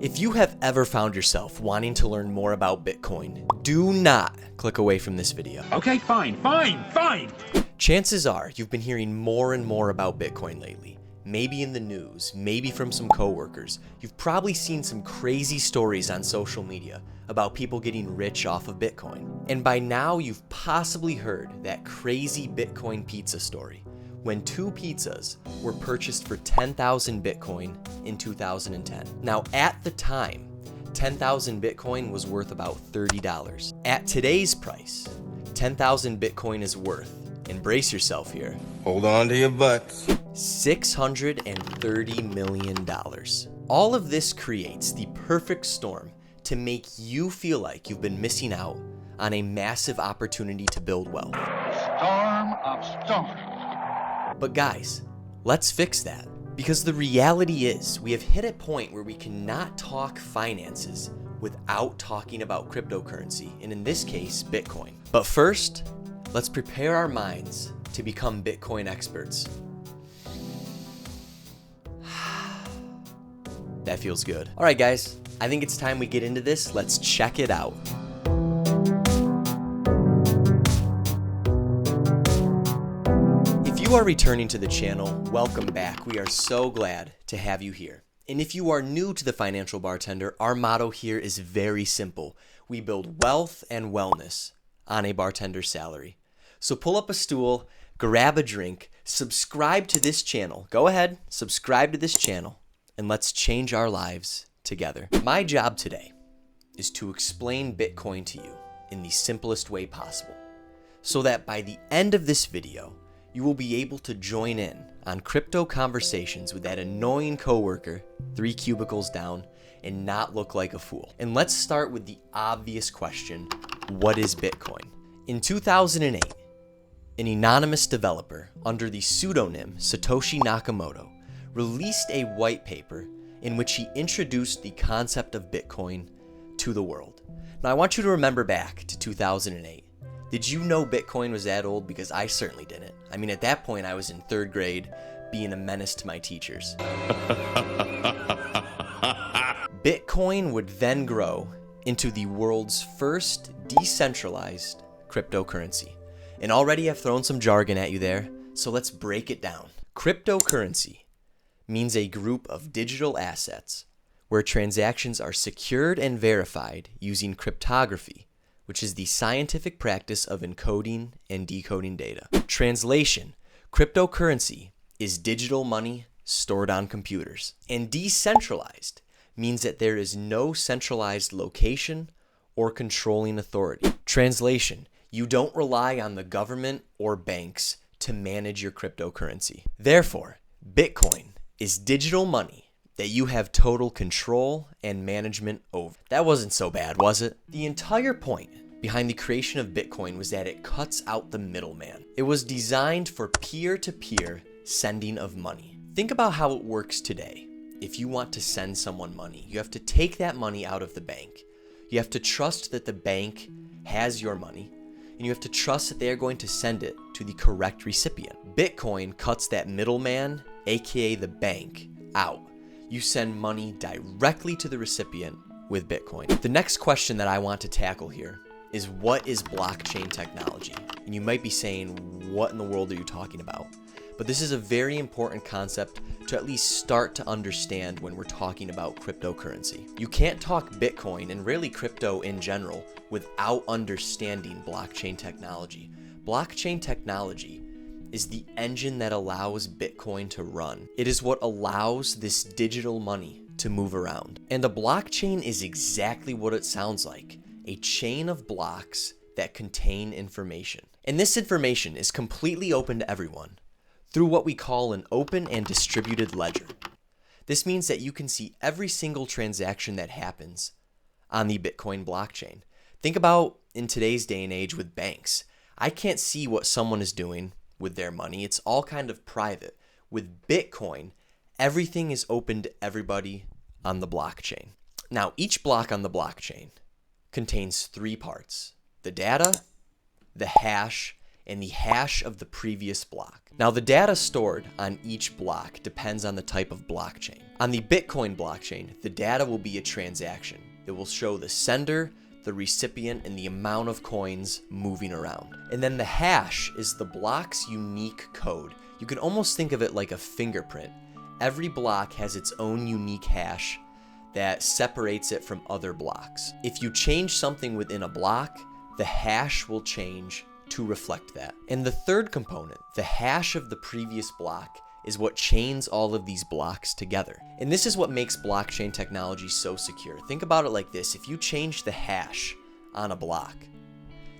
If you have ever found yourself wanting to learn more about Bitcoin, do not click away from this video. Okay, fine. Chances are you've been hearing more and more about Bitcoin lately. Maybe in the news, maybe from some coworkers. You've probably seen some crazy stories on social media about people getting rich off of Bitcoin. And by now you've possibly heard that crazy Bitcoin pizza story, when 2 pizzas were purchased for 10,000 Bitcoin in 2010. Now at the time, 10,000 Bitcoin was worth about $30. At today's price, 10,000 Bitcoin is worth, and brace yourself here, Hold on to your butts. $630 million. All of this creates the perfect storm to make you feel like you've been missing out on a massive opportunity to build wealth. Storm of storms. But guys, let's fix that. Because the reality is, we have hit a point where we cannot talk finances without talking about cryptocurrency, and in this case, Bitcoin. But first, let's prepare our minds to become Bitcoin experts. That feels good. All right, guys, I think it's time we get into this. Let's check it out. If you are returning to the channel, welcome back. We are so glad to have you here. And if you are new to the Financial Bartender, our motto here is very simple. We build wealth and wellness on a bartender's salary. So pull up a stool, grab a drink, subscribe to this channel. Go ahead, subscribe to this channel, and let's change our lives together. My job today is to explain Bitcoin to you in the simplest way possible, so that by the end of this video, you will be able to join in on crypto conversations with that annoying coworker 3 cubicles down and not look like a fool. And let's start with the obvious question, what is Bitcoin? In 2008, an anonymous developer under the pseudonym Satoshi Nakamoto released a white paper in which he introduced the concept of Bitcoin to the world. Now I want you to remember back to 2008. Did you know Bitcoin was that old? Because I certainly didn't. I mean, at that point I was in 3rd grade being a menace to my teachers. Bitcoin would then grow into the world's first decentralized cryptocurrency. And already I've thrown some jargon at you there, so let's break it down. Cryptocurrency means a group of digital assets where transactions are secured and verified using cryptography, which is the scientific practice of encoding and decoding data. Translation: cryptocurrency is digital money stored on computers. And decentralized means that there is no centralized location or controlling authority. Translation: you don't rely on the government or banks to manage your cryptocurrency. Therefore, Bitcoin is digital money that you have total control and management over. That wasn't so bad, was it? The entire point behind the creation of Bitcoin was that it cuts out the middleman. It was designed for peer-to-peer sending of money. Think about how it works today. If you want to send someone money, you have to take that money out of the bank. You have to trust that the bank has your money, and you have to trust that they are going to send it to the correct recipient. Bitcoin cuts that middleman, aka the bank, out. You send money directly to the recipient with Bitcoin. The next question that I want to tackle here is, what is blockchain technology? And you might be saying, what in the world are you talking about? But this is a very important concept to at least start to understand when we're talking about cryptocurrency. You can't talk Bitcoin and really crypto in general without understanding blockchain technology. Blockchain technology is the engine that allows Bitcoin to run. It is what allows this digital money to move around. And a blockchain is exactly what it sounds like, a chain of blocks that contain information. And this information is completely open to everyone through what we call an open and distributed ledger. This means that you can see every single transaction that happens on the Bitcoin blockchain. Think about in today's day and age with banks. I can't see what someone is doing with their money. It's all kind of private. With Bitcoin, everything is open to everybody on the blockchain. Now, each block on the blockchain contains 3 parts: the data, the hash, and the hash of the previous block. Now, the data stored on each block depends on the type of blockchain. On the Bitcoin blockchain, the data will be a transaction. It will show the sender, the recipient, and the amount of coins moving around. And then the hash is the block's unique code. You can almost think of it like a fingerprint. Every block has its own unique hash that separates it from other blocks. If you change something within a block, the hash will change to reflect that. And the third component, the hash of the previous block, is what chains all of these blocks together. And this is what makes blockchain technology so secure. Think about it like this: if you change the hash on a block,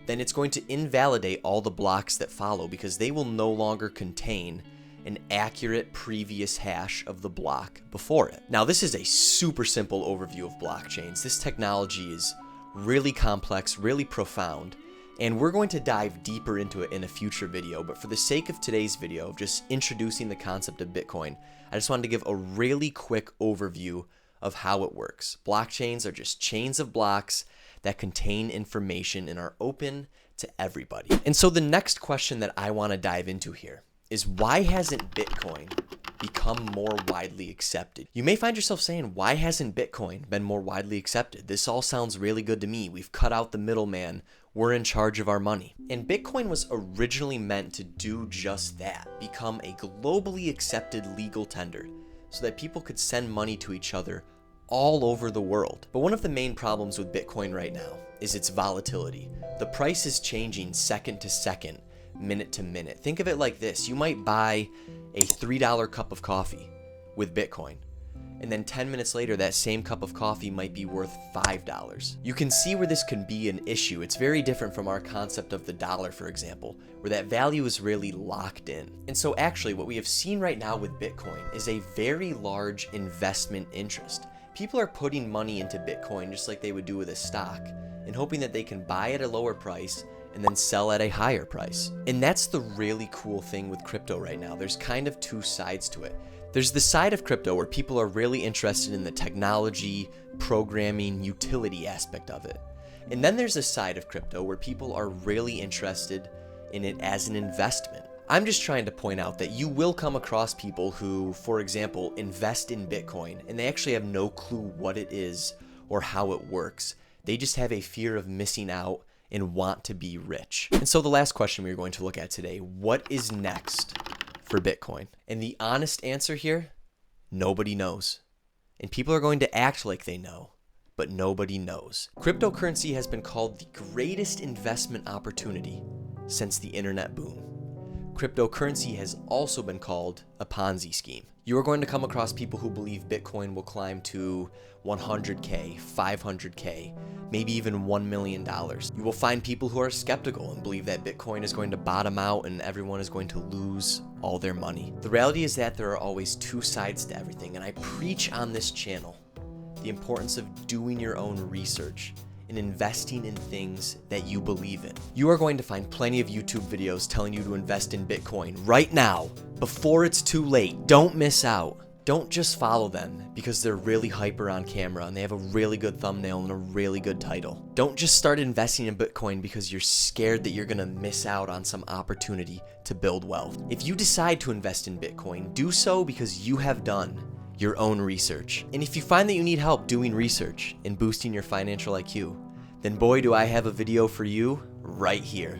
then it's going to invalidate all the blocks that follow because they will no longer contain an accurate previous hash of the block before it. Now, this is a super simple overview of blockchains. This technology is really complex, really profound, and we're going to dive deeper into it in a future video. But for the sake of today's video, of just introducing the concept of Bitcoin, I just wanted to give a really quick overview of how it works. Blockchains are just chains of blocks that contain information and are open to everybody. And so the next question that I want to dive into here is, why hasn't Bitcoin become more widely accepted? You may find yourself saying, why hasn't Bitcoin been more widely accepted? This all sounds really good to me. We've cut out the middleman. We're in charge of our money. And Bitcoin was originally meant to do just that, become a globally accepted legal tender so that people could send money to each other all over the world. But one of the main problems with Bitcoin right now is its volatility. The price is changing second to second, minute to minute. Think of it like this: you might buy a $3 cup of coffee with Bitcoin, and then 10 minutes later that same cup of coffee might be worth $5. You can see where this can be an issue. It's very different from our concept of the dollar, for example, where that value is really locked in. And so actually what we have seen right now with Bitcoin is a very large investment interest. People are putting money into Bitcoin just like they would do with a stock, and hoping that they can buy at a lower price and then sell at a higher price. And that's the really cool thing with crypto right now. There's kind of two sides to it. There's the side of crypto where people are really interested in the technology, programming, utility aspect of it. And then there's a side of crypto where people are really interested in it as an investment. I'm just trying to point out that you will come across people who, for example, invest in Bitcoin and they actually have no clue what it is or how it works. They just have a fear of missing out and want to be rich. And so the last question we're going to look at today: what is next for Bitcoin? And the honest answer here, nobody knows. And people are going to act like they know, but nobody knows. Cryptocurrency has been called the greatest investment opportunity since the internet boom. Cryptocurrency has also been called a Ponzi scheme. You are going to come across people who believe Bitcoin will climb to 100K, 500K, maybe even $1 million. You will find people who are skeptical and believe that Bitcoin is going to bottom out and everyone is going to lose all their money. The reality is that there are always two sides to everything, and I preach on this channel the importance of doing your own research and investing in things that you believe in. You are going to find plenty of YouTube videos telling you to invest in Bitcoin right now, before it's too late. Don't miss out. Don't just follow them because they're really hyper on camera and they have a really good thumbnail and a really good title. Don't just start investing in Bitcoin because you're scared that you're gonna miss out on some opportunity to build wealth. If you decide to invest in Bitcoin, do so because you have done your own research. And if you find that you need help doing research and boosting your financial IQ, then boy, do I have a video for you right here.